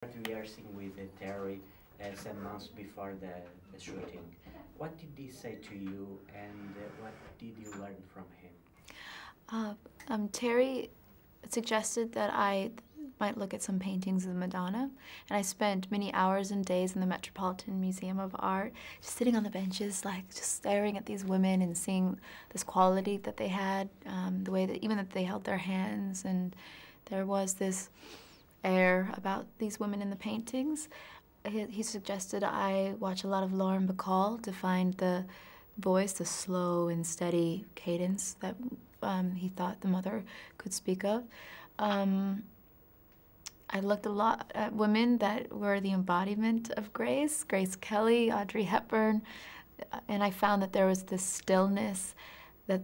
Rehearsing with Terry some months before the shooting. What did he say to you, and what did you learn from him? Terry suggested that I might look at some paintings of the Madonna, and I spent many hours and days in the Metropolitan Museum of Art, just sitting on the benches, like just staring at these women and seeing this quality that they had, the way that even that they held their hands, and there was this air about these women in the paintings. He suggested I watch a lot of Lauren Bacall to find the voice, the slow and steady cadence that he thought the mother could speak of. I looked a lot at women that were the embodiment of Grace, Grace Kelly, Audrey Hepburn, and I found that there was this stillness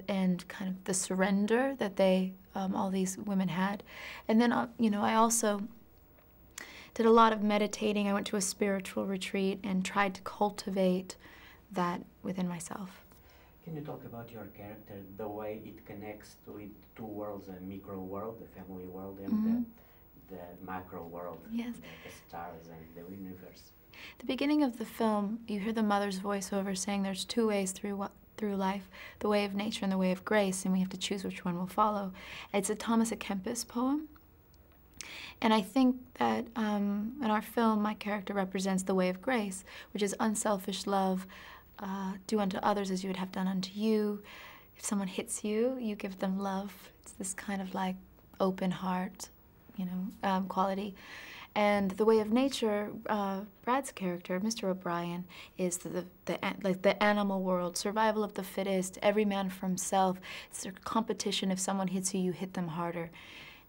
and kind of the surrender that all these women had. And then, I also did a lot of meditating. I went to a spiritual retreat and tried to cultivate that within myself. Can you talk about your character, the way it connects with two worlds, a micro world, the family world, and the macro world, yes, the stars and the universe? The beginning of the film, you hear the mother's voiceover saying there's two ways through life, the way of nature and the way of grace, and we have to choose which one we'll follow. It's a Thomas à Kempis poem. And I think that in our film, my character represents the way of grace, which is unselfish love, do unto others as you would have done unto you. If someone hits you, you give them love. It's this kind of like open heart, quality. And the way of nature, Brad's character, Mr. O'Brien, is like the animal world, survival of the fittest, every man for himself. It's a competition. If someone hits you, you hit them harder.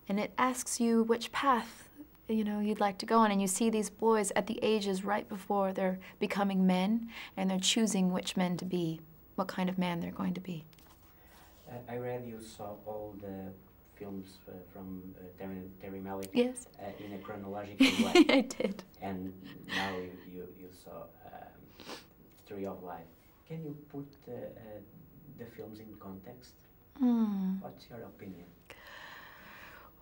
And it asks you which path, you'd like to go on. And you see these boys at the ages right before they're becoming men, and they're choosing which men to be, what kind of man they're going to be. I read you saw all the films from Terry Malick, yes, in a chronological way. I did. And now you saw Story of Life. Can you put the films in context? What's your opinion?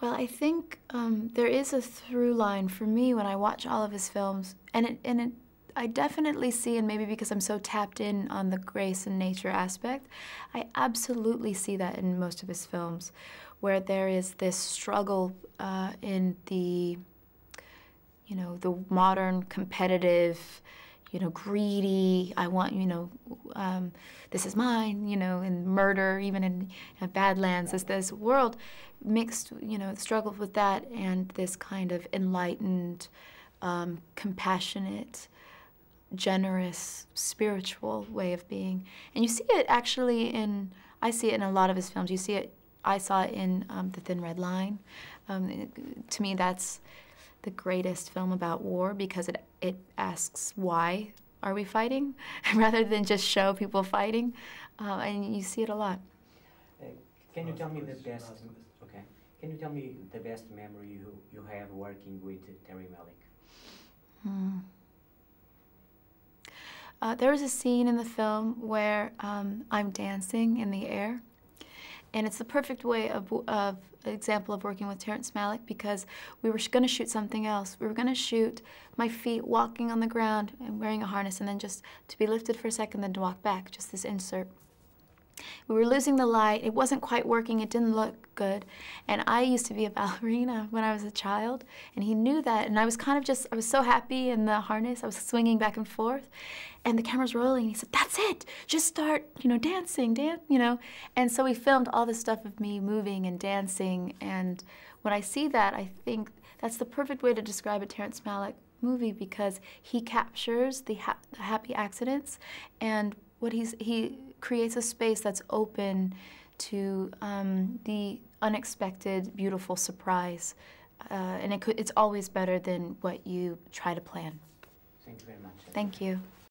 Well, I think there is a through line for me when I watch all of his films, and I definitely see, and maybe because I'm so tapped in on the grace and nature aspect, I absolutely see that in most of his films, where there is this struggle in the modern competitive, greedy, I want, this is mine, in murder, even in Badlands, this world mixed, struggled with that and this kind of enlightened, compassionate, generous, spiritual way of being. And you see it actually I see it in a lot of his films. You see it, I saw it in The Thin Red Line. To me, that's the greatest film about war because it asks why are we fighting rather than just show people fighting, and you see it a lot. Can you tell me the best? Okay. Can you tell me the best memory you have working with Terry Malick? There was a scene in the film where I'm dancing in the air. And it's the perfect way of example of working with Terrence Malick because we were going to shoot something else. We were going to shoot my feet walking on the ground and wearing a harness and then just to be lifted for a second, then to walk back, just this insert. We were losing the light. It wasn't quite working. It didn't look good. And I used to be a ballerina when I was a child, and he knew that. And I was kind of I was so happy in the harness. I was swinging back and forth, and the camera's rolling. And he said, "That's it. Just start, dancing, And so we filmed all this stuff of me moving and dancing. And when I see that, I think that's the perfect way to describe a Terrence Malick movie because he captures the happy accidents and he creates a space that's open to the unexpected, beautiful surprise. And it's always better than what you try to plan. Thank you very much. Thank you.